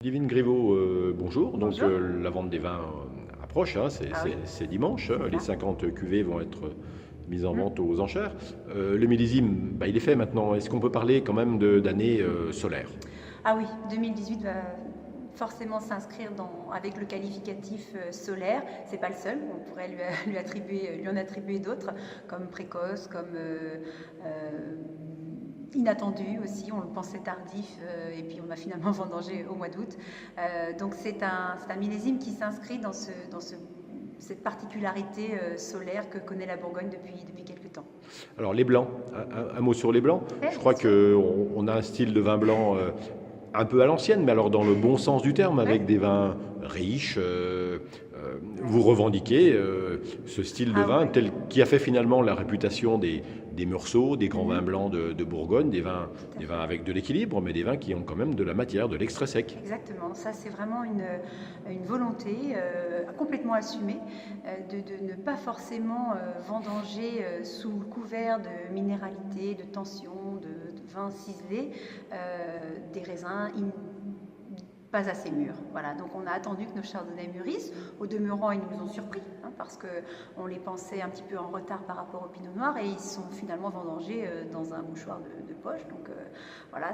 Divine Griveaux, bonjour. Donc Bonjour. la vente des vins approche, hein, Ah oui, c'est dimanche, hein. c'est Les ça. 50 cuvées vont être mises en Mm. vente aux enchères. Le millésime, bah, il est fait maintenant. Est-ce qu'on peut parler quand même d'année solaire? Ah oui, 2018 va forcément s'inscrire avec le qualificatif solaire. C'est pas le seul. On pourrait lui en attribuer d'autres, comme précoce, comme inattendu aussi. On le pensait tardif et puis on a finalement vendangé au mois d'août. Donc c'est un millésime qui s'inscrit cette particularité solaire que connaît la Bourgogne depuis quelques temps. Alors les blancs, un mot sur les blancs. Je Bien crois sûr. qu'on a un style de vin blanc un peu à l'ancienne, mais alors dans le bon sens du terme, Ouais. avec des vins riches. Vous revendiquez ce style de Ah vin ouais. qui a fait finalement la réputation des Meursault, des grands vins Mhm. blancs de Bourgogne, Tout à des vins fait. avec de l'équilibre, mais des vins qui ont quand même de la matière, de l'extrait sec. Exactement, ça c'est vraiment une volonté complètement assumée de ne pas forcément vendanger sous le couvert de minéralité, de tension, de vin ciselé, des raisins pas assez mûrs. Voilà, donc on a attendu que nos chardonnays mûrissent. Au demeurant, ils nous ont surpris hein, parce qu'on les pensait un petit peu en retard par rapport au pinot noir et ils sont finalement vendangés dans un mouchoir de poche. Donc voilà,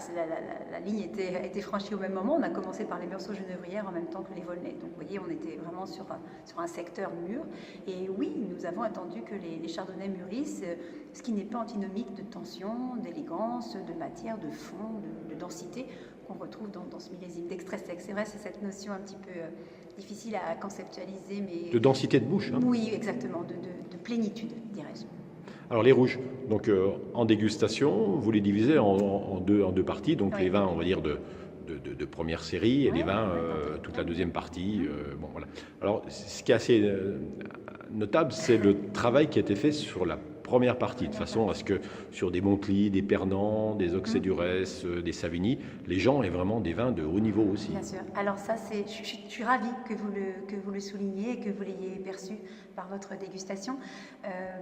la ligne a été franchie au même moment. On a commencé par les Meursault genévrières en même temps que les Volnay. Donc vous voyez, on était vraiment sur un secteur mûr. Et oui, nous avons attendu que les chardonnays mûrissent, ce qui n'est pas antinomique de tension, d'élégance, de matière, de fond, de densité qu'on retrouve dans ce millésime d'extrait sec. C'est vrai, c'est cette notion un petit peu difficile à conceptualiser, mais De densité de bouche, hein. oui, exactement, de plénitude, dirais-je. Alors les rouges, donc en dégustation, vous les divisez en deux parties, donc Oui, les vins, on va dire, de première série et les ouais, vins, ouais, tenter. toute la Ouais. deuxième partie. Mhm. Bon, voilà. Alors ce qui est assez notable, c'est le travail qui a été fait sur la première partie, de Première façon à partie. ce que sur des Montely, des Pernand, des Mhm. Auxey-Duresses, des Savigny, les gens aient vraiment des vins de haut niveau aussi. Bien sûr. Alors ça, je suis ravie que vous le souligniez et que vous l'ayez perçu par votre dégustation.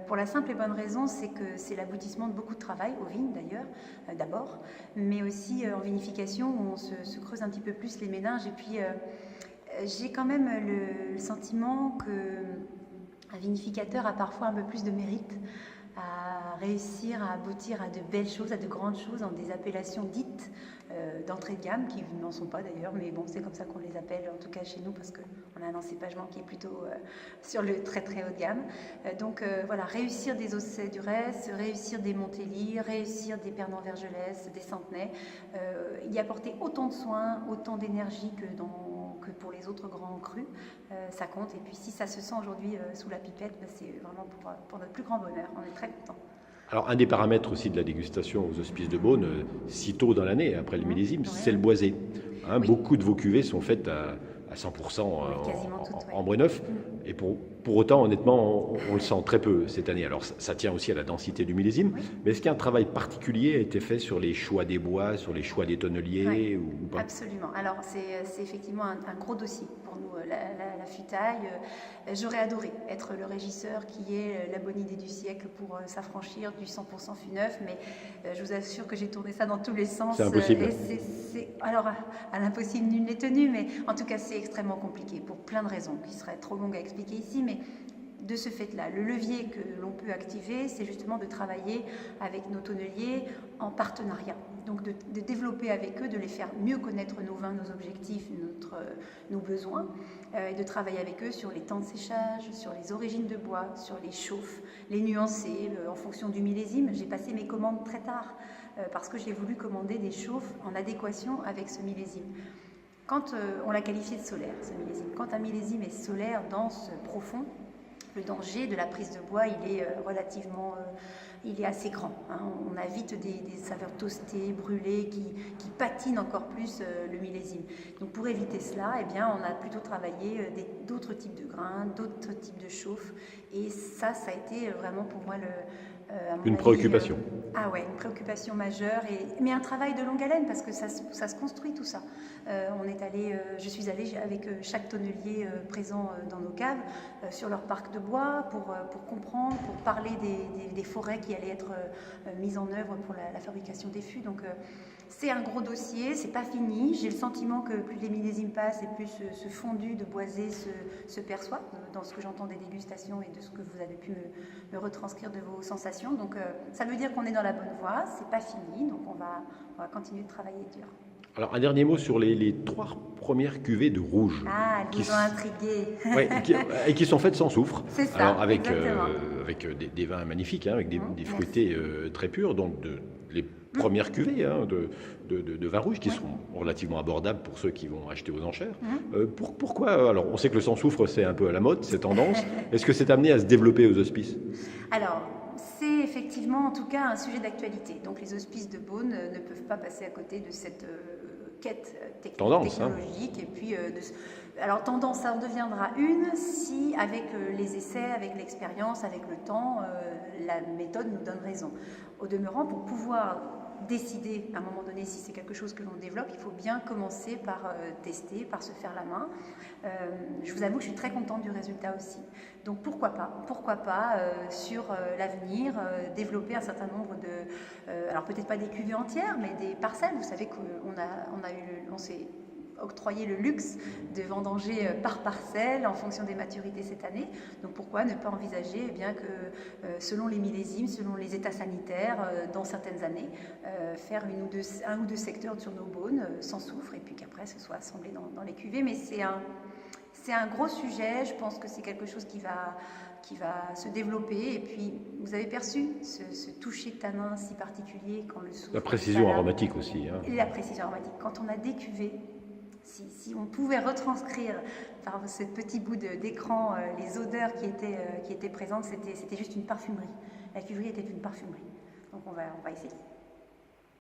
Pour la simple et bonne raison, c'est que c'est l'aboutissement de beaucoup de travail, aux vignes d'ailleurs, d'abord, mais aussi en vinification où on se creuse un petit peu plus les méninges. Et puis, j'ai quand même le sentiment qu'un vinificateur a parfois un peu plus de mérite à réussir à aboutir à de belles choses, à de grandes choses, dans des appellations dites d'entrée de gamme, qui n'en sont pas d'ailleurs, mais bon, c'est comme ça qu'on les appelle, en tout cas chez nous, parce qu'on a un encépagement qui est plutôt sur le très très haut de gamme. Donc voilà, réussir des Auxey-Duresses, réussir des Montély, réussir des Pernand-Vergelès, des Centenay, y apporter autant de soins, autant d'énergie que pour les autres grands crus, ça compte. Et puis si ça se sent aujourd'hui sous la pipette, bah, c'est vraiment pour notre plus grand bonheur. On est très contents. Alors, un des paramètres aussi de la dégustation aux Hospices de Beaune, si tôt dans l'année, après le millésime, Ouais, c'est le boisé. Hein, oui, beaucoup de vos cuvées sont faites à 100% oui, quasiment toutes, ouais. en bois neuf. Et pour autant, honnêtement, on le sent très peu cette année. Alors, ça tient aussi à la densité du millésime. Oui. Mais est-ce qu'un travail particulier a été fait sur les choix des bois, sur les choix des Ouais, tonneliers ou pas? absolument. Alors, c'est effectivement un gros dossier pour nous, la futaille. J'aurais adoré être le régisseur qui ait la bonne idée du siècle pour s'affranchir du 100% fût neuf, mais je vous assure que j'ai tourné ça dans tous les C'est sens. impossible. Et alors, à l'impossible, nul n'est tenu, mais en tout cas, c'est extrêmement compliqué pour plein de raisons qui seraient trop longues à expliquer ici, mais de ce fait-là, le levier que l'on peut activer, c'est justement de travailler avec nos tonneliers en partenariat. Donc de développer avec eux, de les faire mieux connaître nos vins, nos objectifs, nos besoins, et de travailler avec eux sur les temps de séchage, sur les origines de bois, sur les chauffes, les nuancer en fonction du millésime. J'ai passé mes commandes très tard parce que j'ai voulu commander des chauffes en adéquation avec ce millésime. Quand on l'a qualifié de solaire, ce millésime, quand un millésime est solaire, dense, profond, le danger de la prise de bois, il est assez grand. Hein. On a vite des saveurs toastées, brûlées, qui patinent encore plus le millésime. Donc pour éviter cela, eh bien, on a plutôt travaillé d'autres types de grains, d'autres types de chauffes. Et ça a été vraiment pour moi à mon Une avis, préoccupation. ah ouais, une préoccupation majeure, mais un travail de longue haleine parce que ça se construit tout ça. Je suis allée avec chaque tonnelier présent dans nos caves sur leur parc de bois pour comprendre, pour parler des forêts qui allaient être mises en œuvre pour la fabrication des fûts. Donc C'est un gros dossier, c'est pas fini. J'ai le sentiment que plus les millésimes passent et plus ce fondu de boisé se perçoit dans ce que j'entends des dégustations et de ce que vous avez pu me retranscrire de vos sensations. Donc ça veut dire qu'on est dans la bonne voie, c'est pas fini, donc on va continuer de travailler dur. Alors, un dernier mot sur les 3 premières cuvées de rouge. Ah, elles vous ont intrigué. Ouais, et qui sont faites sans soufre. C'est ça, alors, avec des vins magnifiques, hein, avec des fruités très purs, donc les premières cuvées de vins rouges qui seront relativement abordables pour ceux qui vont acheter aux enchères. Pourquoi alors, on sait que le sans soufre, c'est un peu à la mode, c'est tendance. Est-ce que c'est amené à se développer aux hospices? Alors, c'est effectivement en tout cas un sujet d'actualité. Donc les hospices de Beaune ne peuvent pas passer à côté de cette quête technologique. Et puis, alors tendance, ça en deviendra une si avec les essais, avec l'expérience, avec le temps, la méthode nous donne raison. Au demeurant, pour pouvoir décider à un moment donné si c'est quelque chose que l'on développe, il faut bien commencer par tester, par se faire la main. Je vous avoue que je suis très contente du résultat aussi. Donc pourquoi pas sur l'avenir développer un certain nombre de, alors peut-être pas des cuvées entières, mais des parcelles. Vous savez qu'on s'est octroyer le luxe de vendanger par parcelle en fonction des maturités cette année. Donc pourquoi ne pas envisager que selon les millésimes, selon les états sanitaires, dans certaines années, faire un ou deux secteurs sur nos Beaunes sans soufre et puis qu'après ce soit assemblé dans les cuvées. Mais c'est un gros sujet, je pense que c'est quelque chose qui va se développer. Et puis, vous avez perçu ce toucher tanin si particulier quand le soufre... La précision aromatique aussi. Hein. Et la précision aromatique. Quand on a des cuvées, si on pouvait retranscrire par ce petit bout d'écran les odeurs qui étaient présentes, c'était juste une parfumerie. La cuverie était une parfumerie. Donc on va essayer.